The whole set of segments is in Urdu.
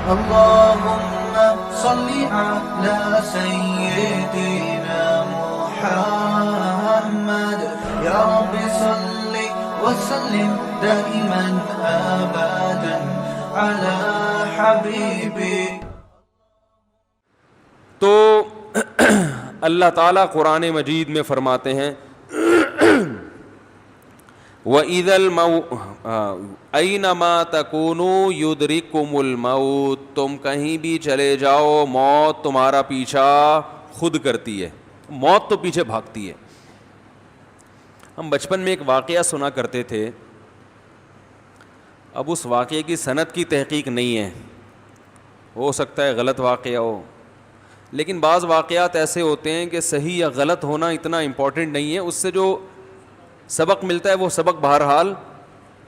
اللهم صل على سيدنا محمد يا رب صل وسلم دائما ابدا على حبيبي. تو اللہ تعالیٰ قرآن مجید میں فرماتے ہیں أَيْنَمَا تَكُونُوا يُدْرِكْكُمُ الْمَوْتُ، تم کہیں بھی چلے جاؤ موت تمہارا پیچھا خود کرتی ہے، موت تو پیچھے بھاگتی ہے. ہم بچپن میں ایک واقعہ سنا کرتے تھے، اب اس واقعے کی سند کی تحقیق نہیں ہے، ہو سکتا ہے غلط واقعہ ہو، لیکن بعض واقعات ایسے ہوتے ہیں کہ صحیح یا غلط ہونا اتنا امپورٹنٹ نہیں ہے، اس سے جو سبق ملتا ہے وہ سبق بہرحال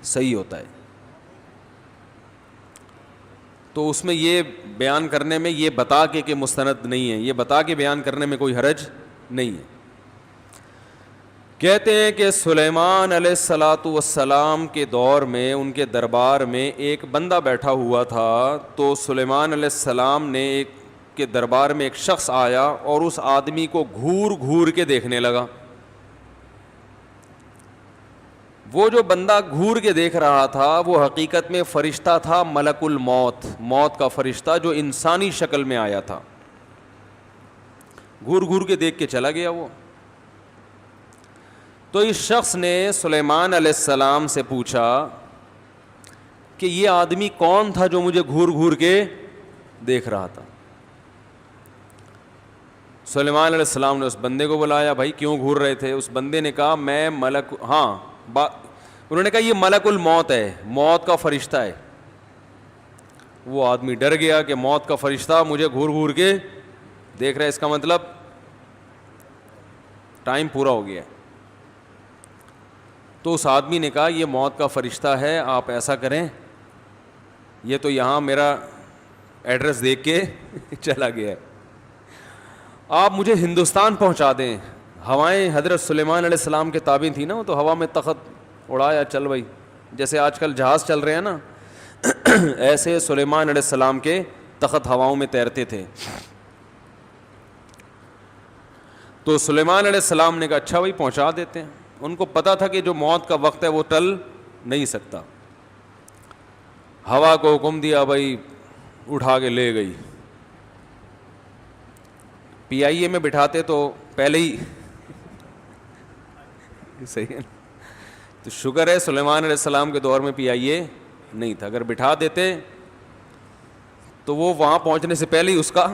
صحیح ہوتا ہے. تو اس میں یہ بیان کرنے میں یہ بتا کے کہ مستند نہیں ہے، یہ بتا کے بیان کرنے میں کوئی حرج نہیں ہے. کہتے ہیں کہ سلیمان علیہ السلام کے دور میں ان کے دربار میں ایک بندہ بیٹھا ہوا تھا. تو سلیمان علیہ السلام نے کے دربار میں ایک شخص آیا اور اس آدمی کو گھور گھور کے دیکھنے لگا. وہ جو بندہ گھور کے دیکھ رہا تھا وہ حقیقت میں فرشتہ تھا، ملک الموت، موت کا فرشتہ جو انسانی شکل میں آیا تھا. گھور گھور کے دیکھ کے چلا گیا وہ. تو اس شخص نے سلیمان علیہ السلام سے پوچھا کہ یہ آدمی کون تھا جو مجھے گھور گھور کے دیکھ رہا تھا. سلیمان علیہ السلام نے اس بندے کو بلایا، بھائی کیوں گھور رہے تھے؟ اس بندے نے کہا میں ملک، انہوں نے کہا یہ ملک الموت ہے، موت کا فرشتہ ہے. وہ آدمی ڈر گیا کہ موت کا فرشتہ مجھے گھور گھور کے دیکھ رہا ہے، اس کا مطلب ٹائم پورا ہو گیا ہے. تو اس آدمی نے کہا یہ موت کا فرشتہ ہے، آپ ایسا کریں، یہ تو یہاں میرا ایڈریس دیکھ کے چلا گیا ہے، آپ مجھے ہندوستان پہنچا دیں. ہوائیں حضرت سلیمان علیہ السلام کے تابع تھیں نا، وہ تو ہوا میں تخت اڑایا، چل بھائی، جیسے آج کل جہاز چل رہے ہیں نا ایسے سلیمان علیہ السلام کے تخت ہواؤں میں تیرتے تھے. تو سلیمان علیہ السلام نے کہا اچھا بھائی پہنچا دیتے ہیں. ان کو پتا تھا کہ جو موت کا وقت ہے وہ ٹل نہیں سکتا. ہوا کو حکم دیا، بھائی اٹھا کے لے گئی. پی آئی اے میں بٹھاتے تو پہلے ہی صحیح ہے. تو شکر ہے سلیمان علیہ السلام کے دور میں پی آئی اے نہیں تھا، اگر بٹھا دیتے تو وہ وہاں پہنچنے سے پہلے ہی اس کا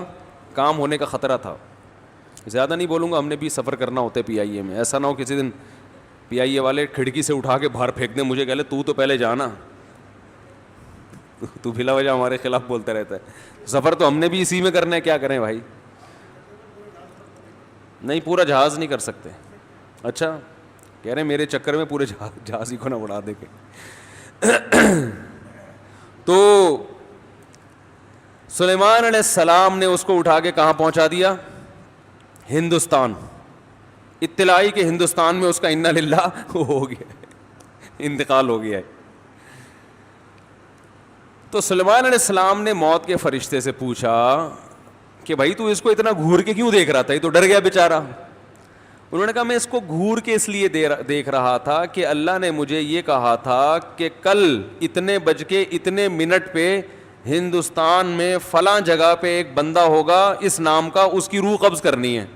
کام ہونے کا خطرہ تھا. زیادہ نہیں بولوں گا، ہم نے بھی سفر کرنا ہوتا ہے پی آئی اے میں، ایسا نہ ہو کسی دن پی آئی اے والے کھڑکی سے اٹھا کے باہر پھینک دیں مجھے، کہہ لے تو پہلے جانا، تو بلا وجہ ہمارے خلاف بولتا رہتا ہے. سفر تو ہم نے بھی اسی میں کرنا ہے، کیا کریں بھائی. نہیں پورا جہاز نہیں کر سکتے. اچھا کہہ رہے ہیں میرے چکر میں پورے جہاز ہی کو نہ اڑا دے کے. تو سلیمان علیہ السلام نے اس کو اٹھا کے کہاں پہنچا دیا؟ ہندوستان. اطلاع آئی کہ ہندوستان میں اس کا انا للہ ہو گیا، انتقال ہو گیا ہے. تو سلیمان علیہ السلام نے موت کے فرشتے سے پوچھا کہ بھائی تو اس کو اتنا گھور کے کیوں دیکھ رہا تھا؟ یہ تو ڈر گیا بیچارہ. انہوں نے کہا میں اس کو گھور کے اس لیے دیکھ رہا تھا کہ اللہ نے مجھے یہ کہا تھا کہ کل اتنے بج کے اتنے منٹ پہ ہندوستان میں فلاں جگہ پہ ایک بندہ ہوگا اس نام کا، اس کی روح قبض کرنی ہے.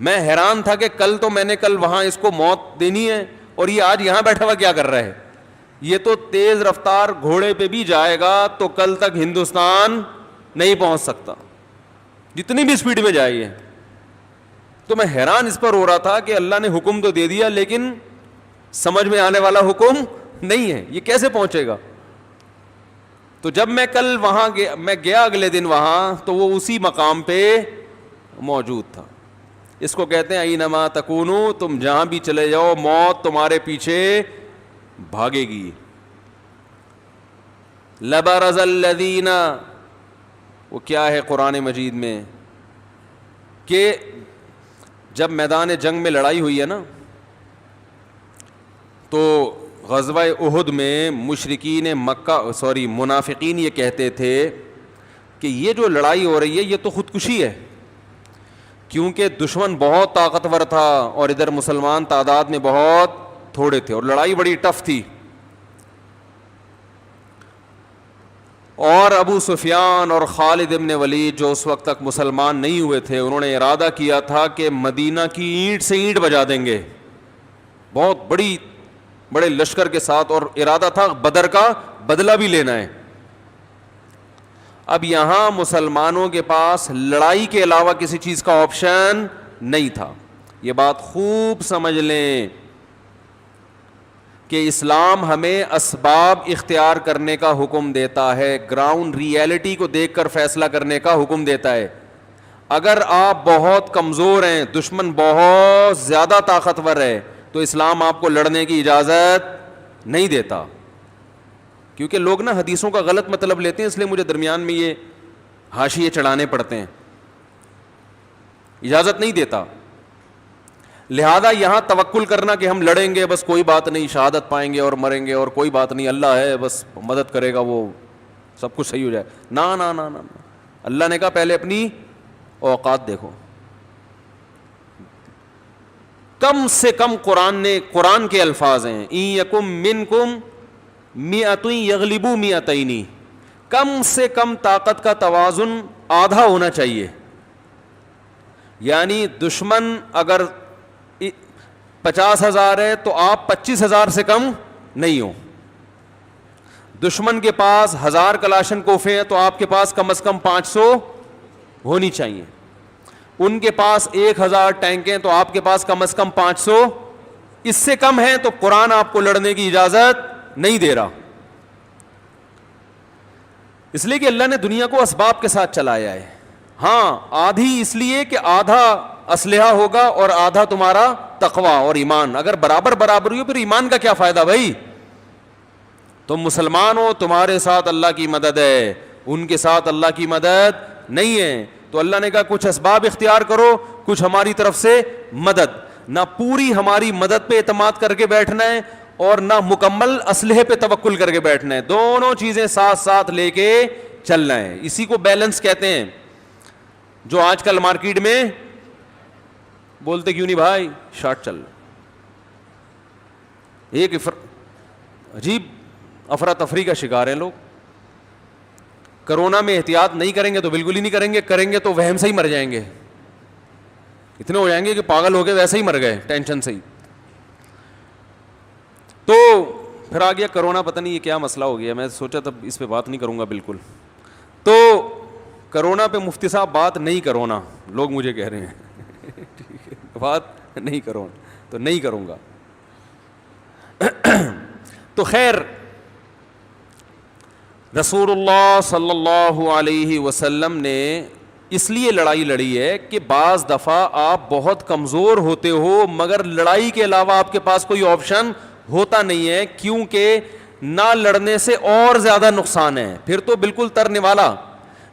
میں حیران تھا کہ میں نے کل وہاں اس کو موت دینی ہے اور یہ آج یہاں بیٹھا ہوا کیا کر رہا ہے. یہ تو تیز رفتار گھوڑے پہ بھی جائے گا تو کل تک ہندوستان نہیں پہنچ سکتا جتنی بھی اسپیڈ میں جائے. تو میں حیران اس پر ہو رہا تھا کہ اللہ نے حکم تو دے دیا لیکن سمجھ میں آنے والا حکم نہیں ہے، یہ کیسے پہنچے گا. تو جب میں کل وہاں گیا اگلے دن وہاں تو وہ اسی مقام پہ موجود تھا. اس کو کہتے ہیں اینما تکونو، تم جہاں بھی چلے جاؤ موت تمہارے پیچھے بھاگے گی. لبرز الذین، وہ کیا ہے قرآن مجید میں کہ جب میدان جنگ میں لڑائی ہوئی ہے نا تو غزوہ احد میں منافقین یہ کہتے تھے کہ یہ جو لڑائی ہو رہی ہے یہ تو خودکشی ہے، کیونکہ دشمن بہت طاقتور تھا اور ادھر مسلمان تعداد میں بہت تھوڑے تھے اور لڑائی بڑی ٹف تھی. اور ابو سفیان اور خالد ابن ولید جو اس وقت تک مسلمان نہیں ہوئے تھے، انہوں نے ارادہ کیا تھا کہ مدینہ کی اینٹ سے اینٹ بجا دیں گے، بہت بڑے لشکر کے ساتھ، اور ارادہ تھا بدر کا بدلہ بھی لینا ہے. اب یہاں مسلمانوں کے پاس لڑائی کے علاوہ کسی چیز کا آپشن نہیں تھا. یہ بات خوب سمجھ لیں کہ اسلام ہمیں اسباب اختیار کرنے کا حکم دیتا ہے، گراؤنڈ ریئلٹی کو دیکھ کر فیصلہ کرنے کا حکم دیتا ہے. اگر آپ بہت کمزور ہیں، دشمن بہت زیادہ طاقتور ہے، تو اسلام آپ کو لڑنے کی اجازت نہیں دیتا. کیونکہ لوگ نا حدیثوں کا غلط مطلب لیتے ہیں، اس لیے مجھے درمیان میں یہ حاشیے چڑھانے پڑتے ہیں. اجازت نہیں دیتا. لہذا یہاں توکل کرنا کہ ہم لڑیں گے، بس کوئی بات نہیں، شہادت پائیں گے اور مریں گے اور کوئی بات نہیں، اللہ ہے بس مدد کرے گا، وہ سب کچھ صحیح ہو جائے. نا نا نا نا، اللہ نے کہا پہلے اپنی اوقات دیکھو. کم سے کم قرآن کے الفاظ ہیں، ان یکم منکم مئۃ یغلبوا مئتین، کم سے کم طاقت کا توازن آدھا ہونا چاہیے. یعنی دشمن اگر 50,000 ہے تو آپ 25,000 سے کم نہیں ہو. دشمن کے پاس 1000 کلاشن کوفے ہیں تو آپ کے پاس کم از کم 500 ہونی چاہیے. ان کے پاس 1000 ٹینکیں تو آپ کے پاس کم از کم 500. اس سے کم ہے تو قرآن آپ کو لڑنے کی اجازت نہیں دے رہا. اس لیے کہ اللہ نے دنیا کو اسباب کے ساتھ چلایا ہے. ہاں آدھی اس لیے کہ آدھا اسلحہ ہوگا اور آدھا تمہارا تقوی اور ایمان. اگر برابر ہو پھر ایمان کا کیا فائدہ بھائی؟ تم مسلمان ہو، تمہارے ساتھ اللہ کی مدد ہے، ان کے ساتھ اللہ کی مدد نہیں ہے. تو اللہ نے کہا کچھ اسباب اختیار کرو، کچھ ہماری طرف سے مدد. نہ پوری ہماری مدد پہ اعتماد کر کے بیٹھنا ہے اور نہ مکمل اسلحے پہ توکل کر کے بیٹھنا ہے. دونوں چیزیں ساتھ ساتھ لے کے چلنا ہے. اسی کو بیلنس کہتے ہیں. جو آج کل مارکیٹ میں بولتے کیوں نہیں بھائی شارٹ چل، ایک عجیب افراتفری کا شکار ہیں لوگ. کرونا میں احتیاط نہیں کریں گے تو بالکل ہی نہیں کریں گے تو وہم سے ہی مر جائیں گے. اتنے ہو جائیں گے کہ پاگل ہو گئے ویسے ہی مر گئے ٹینشن سے ہی. تو پھر آ گیا کرونا، پتہ نہیں یہ کیا مسئلہ ہو گیا. میں سوچا تب اس پہ بات نہیں کروں گا بالکل. تو کرونا پہ مفتی صاحب بات نہیں کرونا، لوگ مجھے کہہ رہے ہیں بات نہیں کرو تو نہیں کروں گا. تو خیر رسول اللہ صلی اللہ علیہ وسلم نے اس لیے لڑائی لڑی ہے کہ بعض دفعہ آپ بہت کمزور ہوتے ہو مگر لڑائی کے علاوہ آپ کے پاس کوئی آپشن ہوتا نہیں ہے، کیونکہ نہ لڑنے سے اور زیادہ نقصان ہے. پھر تو بالکل ترنے والا.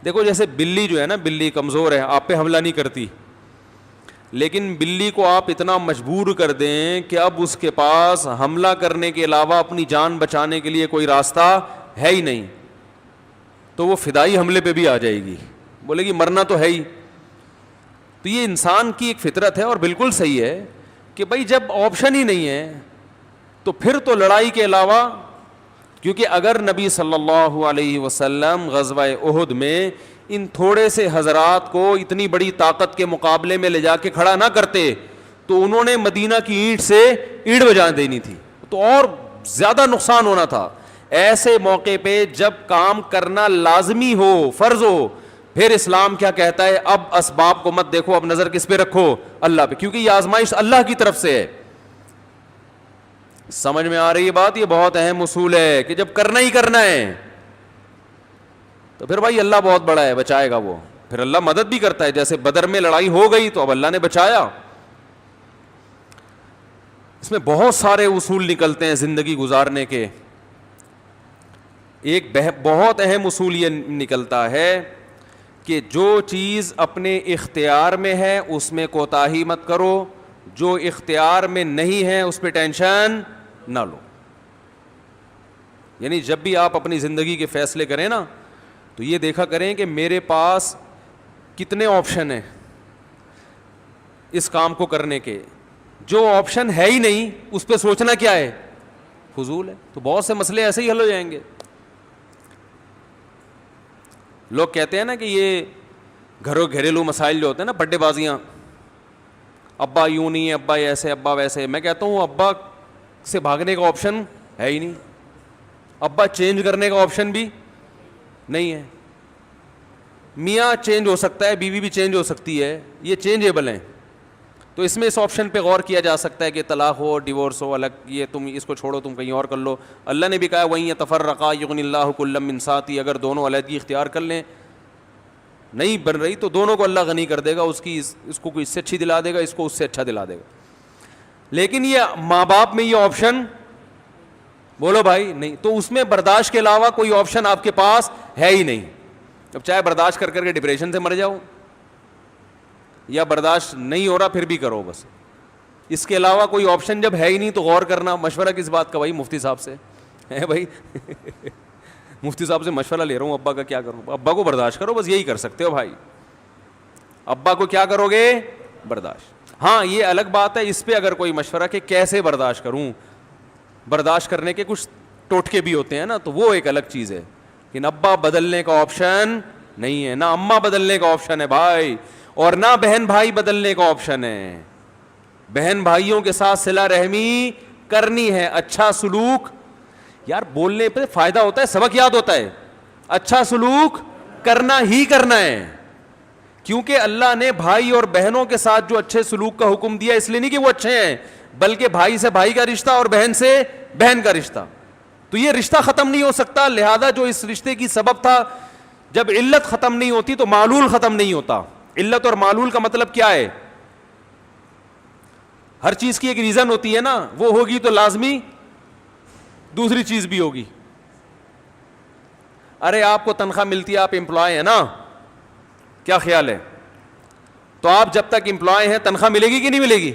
دیکھو جیسے بلی جو ہے نا، بلی کمزور ہے، آپ پہ حملہ نہیں کرتی، لیکن بلی کو آپ اتنا مجبور کر دیں کہ اب اس کے پاس حملہ کرنے کے علاوہ اپنی جان بچانے کے لیے کوئی راستہ ہے ہی نہیں، تو وہ فدائی حملے پہ بھی آ جائے گی، بولے گی مرنا تو ہے ہی. تو یہ انسان کی ایک فطرت ہے اور بالکل صحیح ہے کہ بھائی جب آپشن ہی نہیں ہے تو پھر تو لڑائی کے علاوہ. کیونکہ اگر نبی صلی اللہ علیہ وسلم غزوہ احد میں ان تھوڑے سے حضرات کو اتنی بڑی طاقت کے مقابلے میں لے جا کے کھڑا نہ کرتے تو انہوں نے مدینہ کی اینٹ سے اینٹ بجا دینی تھی، تو اور زیادہ نقصان ہونا تھا. ایسے موقع پہ جب کام کرنا لازمی ہو، فرض ہو، پھر اسلام کیا کہتا ہے؟ اب اسباب کو مت دیکھو، اب نظر کس پہ رکھو؟ اللہ پہ، کیونکہ یہ آزمائش اللہ کی طرف سے ہے. سمجھ میں آ رہی ہے بات؟ یہ بہت اہم اصول ہے کہ جب کرنا ہی کرنا ہے تو پھر بھائی اللہ بہت بڑا ہے، بچائے گا وہ. پھر اللہ مدد بھی کرتا ہے. جیسے بدر میں لڑائی ہو گئی تو اب اللہ نے بچایا. اس میں بہت سارے اصول نکلتے ہیں زندگی گزارنے کے. ایک بہت اہم اصول یہ نکلتا ہے کہ جو چیز اپنے اختیار میں ہے اس میں کوتاہی مت کرو، جو اختیار میں نہیں ہے اس پہ ٹینشن نہ لو. یعنی جب بھی آپ اپنی زندگی کے فیصلے کریں نا تو یہ دیکھا کریں کہ میرے پاس کتنے آپشن ہیں اس کام کو کرنے کے. جو آپشن ہے ہی نہیں اس پہ سوچنا کیا ہے, فضول ہے. تو بہت سے مسئلے ایسے ہی حل ہو جائیں گے. لوگ کہتے ہیں نا کہ یہ گھریلو مسائل جو ہوتے ہیں نا, بڈے بازیاں, ابا یوں نہیں ہے, ابا ایسے, ابا ویسے. میں کہتا ہوں ابا سے بھاگنے کا آپشن ہے ہی نہیں, ابا چینج کرنے کا آپشن بھی نہیں ہے. میاں چینج ہو سکتا ہے, بیوی بھی چینج ہو سکتی ہے, یہ چینجیبل ہیں. تو اس میں اس آپشن پہ غور کیا جا سکتا ہے کہ طلاق ہو, ڈیورس ہو, الگ, یہ تم اس کو چھوڑو, تم کہیں اور کر لو. اللہ نے بھی کہا وہیں یتفرقا یغنی اللہ کلا من سعتہ, اگر دونوں علیحدگی اختیار کر لیں, نہیں بن رہی تو دونوں کو اللہ غنی کر دے گا, اس کو کوئی اس سے اچھی دلا دے گا, اس کو اس سے اچھا دلا دے گا. لیکن یہ ماں باپ میں یہ آپشن, بولو بھائی, نہیں. تو اس میں برداشت کے علاوہ کوئی آپشن آپ کے پاس ہے ہی نہیں. اب چاہے برداشت کر کے ڈپریشن سے مر جاؤ, یا برداشت نہیں ہو رہا پھر بھی کرو بس, اس کے علاوہ کوئی آپشن جب ہے ہی نہیں تو غور کرنا. مشورہ کس بات کا بھائی؟ مفتی صاحب سے ہے بھائی. مفتی صاحب سے مشورہ لے رہا ہوں, ابا کا کیا کروں؟ ابا کو برداشت کرو بس, یہی کر سکتے ہو بھائی. ابا کو کیا کرو گے؟ برداشت. ہاں یہ الگ بات ہے, اس پہ اگر کوئی مشورہ کہ کیسے برداشت کروں, برداشت کرنے کے کچھ ٹوٹکے بھی ہوتے ہیں نا, تو وہ ایک الگ چیز ہے. کہ ابا بدلنے کا آپشن نہیں ہے, نہ اماں بدلنے کا آپشن ہے بھائی, اور نہ بہن بھائی بدلنے کا آپشن ہے. بہن بھائیوں کے ساتھ صلہ رحمی کرنی ہے, اچھا سلوک. یار بولنے پہ فائدہ ہوتا ہے, سبق یاد ہوتا ہے. اچھا سلوک کرنا ہی کرنا ہے, کیونکہ اللہ نے بھائی اور بہنوں کے ساتھ جو اچھے سلوک کا حکم دیا, اس لیے نہیں کہ وہ اچھے ہیں, بلکہ بھائی سے بھائی کا رشتہ اور بہن سے بہن کا رشتہ, تو یہ رشتہ ختم نہیں ہو سکتا. لہذا جو اس رشتے کی سبب تھا, جب علت ختم نہیں ہوتی تو معلول ختم نہیں ہوتا. علت اور معلول کا مطلب کیا ہے؟ ہر چیز کی ایک ریزن ہوتی ہے نا, وہ ہوگی تو لازمی دوسری چیز بھی ہوگی. ارے آپ کو تنخواہ ملتی ہے, آپ امپلائی ہیں نا, کیا خیال ہے؟ تو آپ جب تک امپلائی ہیں تنخواہ ملے گی کہ نہیں ملے گی؟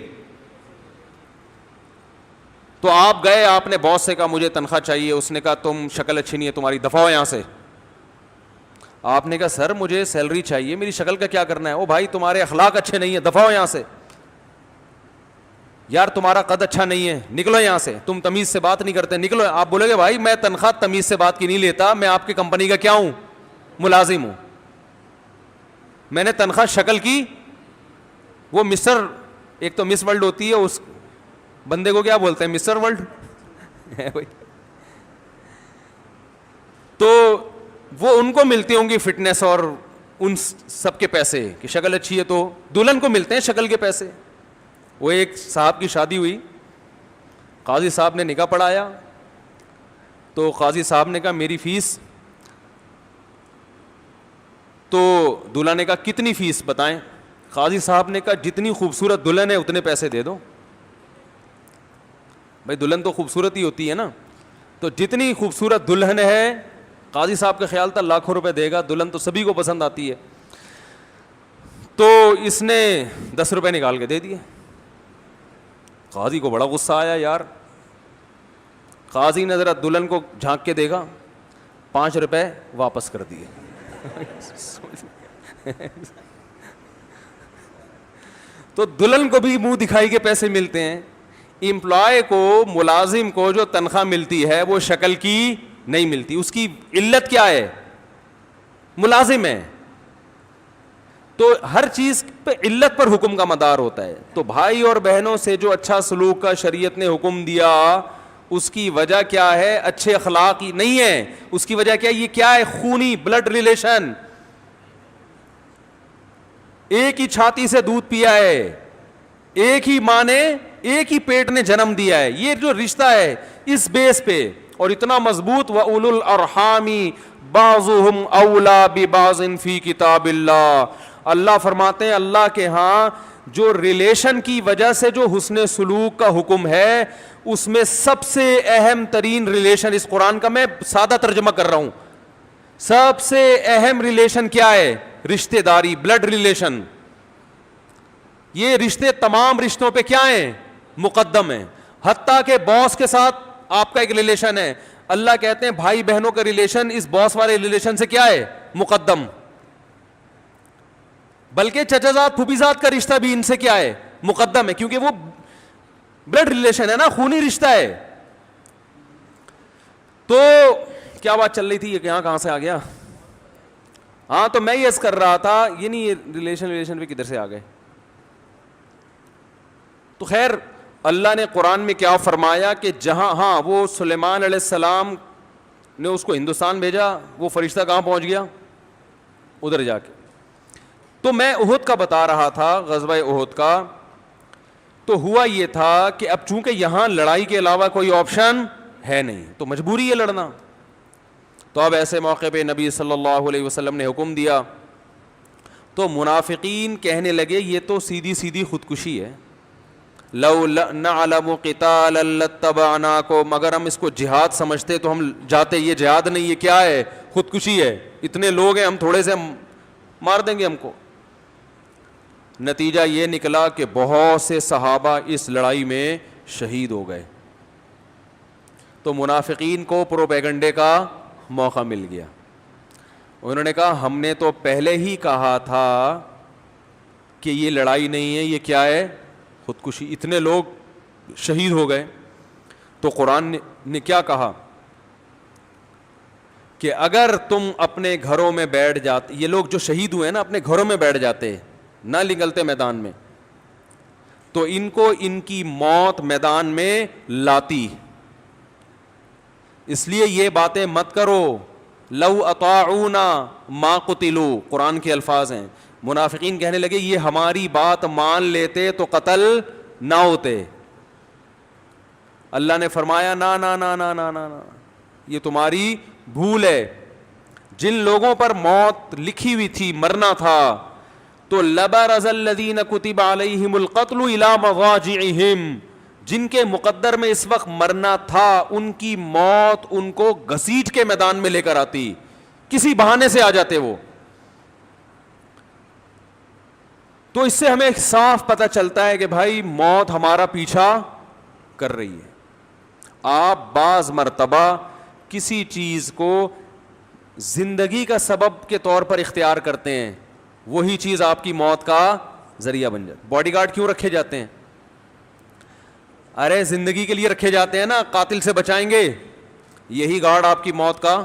تو آپ گئے, آپ نے باس سے کہا مجھے تنخواہ چاہیے, اس نے کہا تم شکل اچھی نہیں ہے تمہاری, دفعہ ہو یہاں سے. آپ نے کہا سر مجھے سیلری چاہیے, میری شکل کا کیا کرنا ہے؟ او بھائی تمہارے اخلاق اچھے نہیں ہیں, دفعہ ہو یہاں سے. یار تمہارا قد اچھا نہیں ہے, نکلو یہاں سے, تم تمیز سے بات نہیں کرتے, نکلو. آپ بولے گے بھائی میں تنخواہ تمیز سے بات کی نہیں لیتا, میں آپ کی کمپنی کا کیا ہوں؟ ملازم ہوں. میں نے تنخواہ شکل کی, وہ مسٹر, ایک تو مس ورلڈ ہوتی ہے, اس بندے کو کیا بولتے ہیں؟ Mister world. تو وہ ان کو ملتی ہوں گی فٹنس اور ان سب کے پیسے, کہ شکل اچھی ہے تو دلہن کو ملتے ہیں شکل کے پیسے. وہ ایک صاحب کی شادی ہوئی, قاضی صاحب نے نکاح پڑھایا, تو قاضی صاحب نے کہا میری فیس, تو دلہا نے کہا کتنی فیس بتائیں؟ قاضی صاحب نے کہا جتنی خوبصورت دلہن ہے اتنے پیسے دے دو. بھائی دلہن تو خوبصورت ہی ہوتی ہے نا, تو جتنی خوبصورت دلہن ہے, قاضی صاحب کا خیال تھا لاکھوں روپے دے گا, دلہن تو سبھی کو پسند آتی ہے. تو اس نے 10 روپے نکال کے دے دیے. قاضی کو بڑا غصہ آیا یار. قاضی نے ذرا دلہن کو جھانک کے دیکھا, 5 روپے واپس کر دیے. تو دلہن کو بھی منہ دکھائی کے پیسے ملتے ہیں, امپلائی کو, ملازم کو جو تنخواہ ملتی ہے وہ شکل کی نہیں ملتی. اس کی علت کیا ہے؟ ملازم ہے. تو ہر چیز پہ علت پر حکم کا مدار ہوتا ہے. تو بھائی اور بہنوں سے جو اچھا سلوک کا شریعت نے حکم دیا, اس کی وجہ کیا ہے؟ اچھے اخلاق نہیں ہے, اس کی وجہ کیا ہے؟ یہ کیا ہے؟ خونی بلڈ ریلیشن. ایک ہی چھاتی سے دودھ پیا ہے, ایک ہی ماں نے, ایک ہی پیٹ نے جنم دیا ہے, یہ جو رشتہ ہے اس بیس پہ, اور اتنا مضبوط. وَأُولُو الْأَرْحَامِ بَعْضُهُمْ أَوْلَى بِبَعْضٍ فِي كِتَابِ اللَّهِ. اللہ فرماتے ہیں اللہ کے ہاں جو ریلیشن کی وجہ سے جو حسن سلوک کا حکم ہے, اس میں سب سے اہم ترین ریلیشن, اس قرآن کا میں سادہ ترجمہ کر رہا ہوں, سب سے اہم ریلیشن کیا ہے؟ رشتہ داری, بلڈ ریلیشن. یہ رشتے تمام رشتوں پہ کیا ہیں؟ مقدم ہیں. حتیٰ کہ باس کے ساتھ آپ کا ایک ریلیشن ہے, اللہ کہتے ہیں بھائی بہنوں کا ریلیشن اس باس والے ریلیشن سے کیا ہے؟ مقدم. بلکہ چچا زاد پھوپھی زاد کا رشتہ بھی ان سے کیا ہے؟ مقدم ہے, کیونکہ وہ بلڈ ریلیشن ہے نا, خونی رشتہ ہے. تو کیا بات چل رہی تھی, یہ کہاں سے آ گیا؟ ہاں تو میں یہ عرض کر رہا تھا, یہ نہیں یہ ریلیشن پہ کدھر سے آ گئے. تو خیر اللہ نے قرآن میں کیا فرمایا کہ جہاں ہاں وہ سلیمان علیہ السلام نے اس کو ہندوستان بھیجا, وہ فرشتہ کہاں پہنچ گیا؟ ادھر جا کے. تو میں احد کا بتا رہا تھا, غزوہ احد کا. تو ہوا یہ تھا کہ اب چونکہ یہاں لڑائی کے علاوہ کوئی آپشن ہے نہیں, تو مجبوری ہے لڑنا. تو اب ایسے موقع پہ نبی صلی اللہ علیہ وسلم نے حکم دیا. تو منافقین کہنے لگے یہ تو سیدھی سیدھی خودکشی ہے, لو نعلم قتالا لاتبعناکم, اگر ہم اس کو جہاد سمجھتے تو ہم جاتے. یہ جہاد نہیں, یہ کیا ہے؟ خودکشی ہے. اتنے لوگ ہیں, ہم تھوڑے سے مار دیں گے ہم کو. نتیجہ یہ نکلا کہ بہت سے صحابہ اس لڑائی میں شہید ہو گئے. تو منافقین کو پروپیگنڈے کا موقع مل گیا. انہوں نے کہا ہم نے تو پہلے ہی کہا تھا کہ یہ لڑائی نہیں ہے, یہ کیا ہے؟ خودکشی. اتنے لوگ شہید ہو گئے. تو قرآن نے کیا کہا کہ اگر تم اپنے گھروں میں بیٹھ جاتے, یہ لوگ جو شہید ہوئے نا اپنے گھروں میں بیٹھ جاتے, نہ نکلتے میدان میں, تو ان کو ان کی موت میدان میں لاتی. اس لیے یہ باتیں مت کرو. لو اطاعونا ما قتلوا, قرآن کے الفاظ ہیں. منافقین کہنے لگے یہ ہماری بات مان لیتے تو قتل نہ ہوتے. اللہ نے فرمایا نا نا نا نا نا نا, یہ تمہاری بھول ہے. جن لوگوں پر موت لکھی ہوئی تھی, مرنا تھا, تو لبرز الذین کتب علیہم القتل الی مضاجعہم, جن کے مقدر میں اس وقت مرنا تھا ان کی موت ان کو گھسیٹ کے میدان میں لے کر آتی, کسی بہانے سے آ جاتے وہ. تو اس سے ہمیں صاف پتہ چلتا ہے کہ بھائی موت ہمارا پیچھا کر رہی ہے. آپ بعض مرتبہ کسی چیز کو زندگی کا سبب کے طور پر اختیار کرتے ہیں, وہی چیز آپ کی موت کا ذریعہ بن جاتی. باڈی گارڈ کیوں رکھے جاتے ہیں؟ ارے زندگی کے لیے رکھے جاتے ہیں نا, قاتل سے بچائیں گے. یہی گارڈ آپ کی موت کا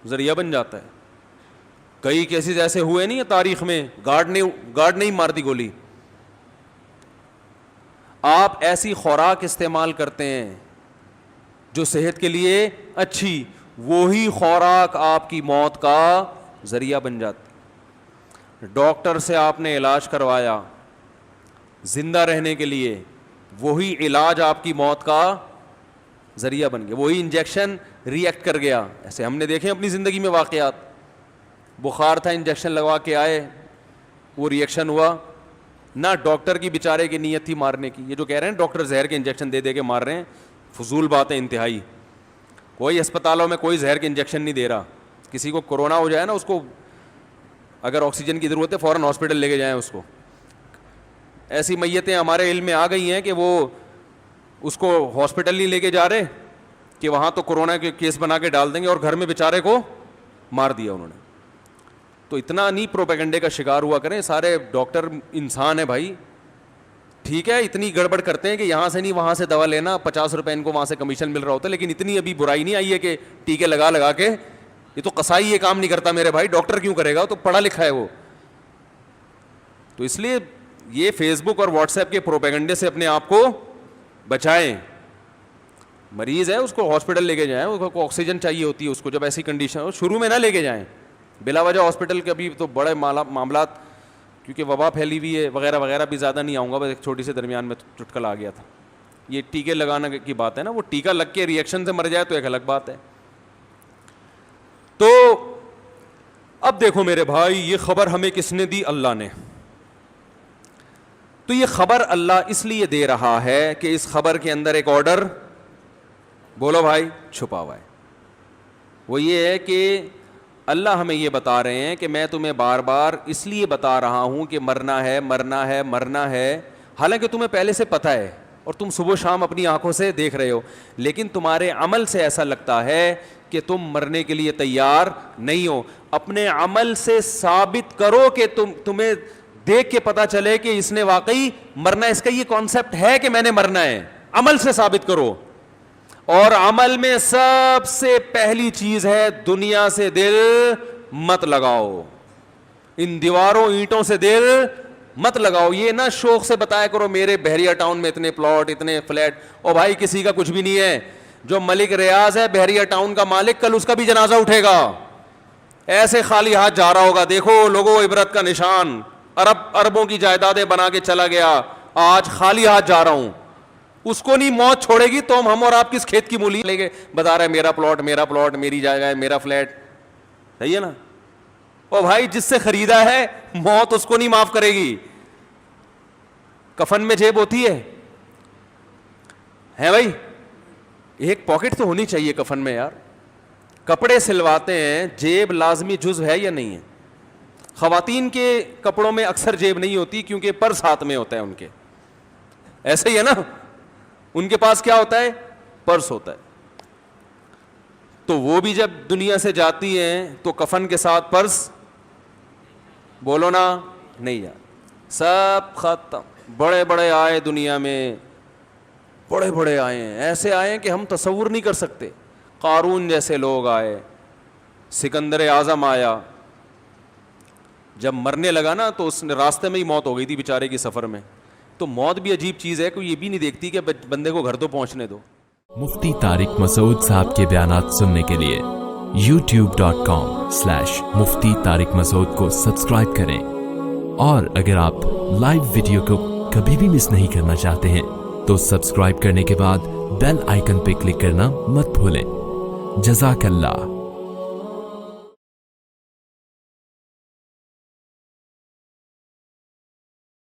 ذریعہ بن جاتا ہے. کئی کیسز ایسے ہوئے نہیں تاریخ میں, گارڈ نہیں مار دی گولی. آپ ایسی خوراک استعمال کرتے ہیں جو صحت کے لیے اچھی, وہی خوراک آپ کی موت کا ذریعہ بن جاتی. ڈاکٹر سے آپ نے علاج کروایا زندہ رہنے کے لیے, وہی علاج آپ کی موت کا ذریعہ بن گیا. وہی انجیکشن ری ایکٹ کر گیا. ایسے ہم نے دیکھے اپنی زندگی میں واقعات. بخار تھا, انجیکشن لگوا کے آئے, وہ ری ایکشن ہوا. نہ ڈاکٹر کی بیچارے کی نیت تھی مارنے کی. یہ جو کہہ رہے ہیں ڈاکٹر زہر کے انجیکشن دے کے مار رہے ہیں, فضول بات ہے انتہائی. کوئی اسپتالوں میں کوئی زہر کے انجیکشن نہیں دے رہا. کسی کو کورونا ہو جائے نا, اس کو اگر آکسیجن کی ضرورت ہے فوراً ہاسپٹل لے کے جائیں اس کو. ایسی میتیں ہمارے علم میں آ گئی ہیں کہ وہ اس کو ہاسپٹل نہیں لے کے جا رہے کہ وہاں تو کورونا کے کیس بنا کے ڈال دیں گے, اور گھر میں بیچارے کو مار دیا انہوں نے. تو اتنا نہیں پروپیگنڈے کا شکار ہوا کریں. سارے ڈاکٹر انسان ہیں بھائی, ٹھیک ہے. اتنی گڑبڑ کرتے ہیں کہ یہاں سے نہیں وہاں سے دوا لینا, 50 روپے ان کو وہاں سے کمیشن مل رہا ہوتا ہے. لیکن اتنی ابھی برائی نہیں آئی ہے کہ ٹیکے لگا کے, یہ تو قصائی یہ کام نہیں کرتا میرے بھائی, ڈاکٹر کیوں کرے گا, تو پڑھا لکھا ہے وہ. تو اس لیے یہ فیس بک اور واٹس ایپ کے پروپیگنڈے سے اپنے آپ کو بچائیں. مریض ہے اس کو ہاسپٹل لے کے جائیں, اس کو آکسیجن چاہیے ہوتی ہے اس کو, جب ایسی کنڈیشن ہو شروع میں نہ لے کے جائیں بلا وجہ ہاسپٹل کے. ابھی تو بڑے معاملات, کیونکہ وبا پھیلی ہوئی ہے وغیرہ وغیرہ. بھی زیادہ نہیں آؤں گا, بس ایک چھوٹی سے درمیان میں چٹکلا آ گیا تھا. یہ ٹیکے لگانا کی بات ہے نا, وہ ٹیکہ لگ کے ری ایکشن سے مر جائے تو ایک الگ بات ہے. تو اب دیکھو میرے بھائی, یہ خبر ہمیں کس نے دی؟ اللہ نے. تو یہ خبر اللہ اس لیے دے رہا ہے کہ اس خبر کے اندر ایک آرڈر, بولو بھائی, چھپا ہوا ہے. وہ یہ ہے کہ اللہ ہمیں یہ بتا رہے ہیں کہ میں تمہیں بار بار اس لیے بتا رہا ہوں کہ مرنا ہے مرنا ہے مرنا ہے, حالانکہ تمہیں پہلے سے پتہ ہے. اور تم صبح شام اپنی آنکھوں سے دیکھ رہے ہو, لیکن تمہارے عمل سے ایسا لگتا ہے کہ تم مرنے کے لیے تیار نہیں ہو. اپنے عمل سے ثابت کرو کہ تمہیں دیکھ کے پتا چلے کہ اس نے واقعی مرنا ہے, اس کا یہ کانسیپٹ ہے کہ میں نے مرنا ہے, عمل سے ثابت کرو. اور عمل میں سب سے پہلی چیز ہے دنیا سے دل مت لگاؤ, ان دیواروں اینٹوں سے دل مت لگاؤ. یہ نہ شوق سے بتایا کرو میرے بحریہ ٹاؤن میں اتنے پلاٹ اتنے فلیٹ, او بھائی کسی کا کچھ بھی نہیں ہے. جو ملک ریاض ہے بحریہ ٹاؤن کا مالک, کل اس کا بھی جنازہ اٹھے گا, ایسے خالی ہاتھ جا رہا ہوگا, دیکھو لوگوں عبرت کا نشان, اربوں کی جائیدادیں بنا کے چلا گیا, آج خالی ہاتھ جا رہا ہوں. اس کو نہیں موت چھوڑے گی تو ہم اور آپ کس کھیت کی مولی لے گے, بتا رہا ہے میرا پلاٹ میری جگہ ہے میرا فلیٹ, صحیح ہے نا. او بھائی جس سے خریدا ہے موت اس کو نہیں معاف کرے گی. کفن میں جیب ہوتی ہے بھائی, ایک پاکٹ تو ہونی چاہیے کفن میں یار. کپڑے سلواتے ہیں, جیب لازمی جزو ہے یا نہیں ہے؟ خواتین کے کپڑوں میں اکثر جیب نہیں ہوتی کیونکہ پرس ہاتھ میں ہوتا ہے ان کے, ایسے ہی ہے نا, ان کے پاس کیا ہوتا ہے؟ پرس ہوتا ہے. تو وہ بھی جب دنیا سے جاتی ہیں تو کفن کے ساتھ پرس, بولو نا, نہیں یار, سب ختم. بڑے بڑے آئے دنیا میں, بڑے بڑے آئے ہیں, ایسے آئے ہیں کہ ہم تصور نہیں کر سکتے. قارون جیسے لوگ آئے, سکندر اعظم آیا, جب مرنے لگا نا تو اس نے راستے میں ہی موت ہو گئی تھی بیچارے کی سفر میں. تو موت بھی عجیب چیز ہے, کوئی یہ بھی نہیں دیکھتی کہ بندے کو گھر تو پہنچنے دو. مفتی طارق مسعود صاحب کے بیانات سننے کے لیے youtube.com/مفتی طارق مسعود کو سبسکرائب کریں, اور اگر آپ لائیو ویڈیو کو کبھی بھی مس نہیں کرنا چاہتے ہیں تو سبسکرائب کرنے کے بعد بیل آئیکن پہ کلک کرنا مت بھولیں. جزاک اللہ.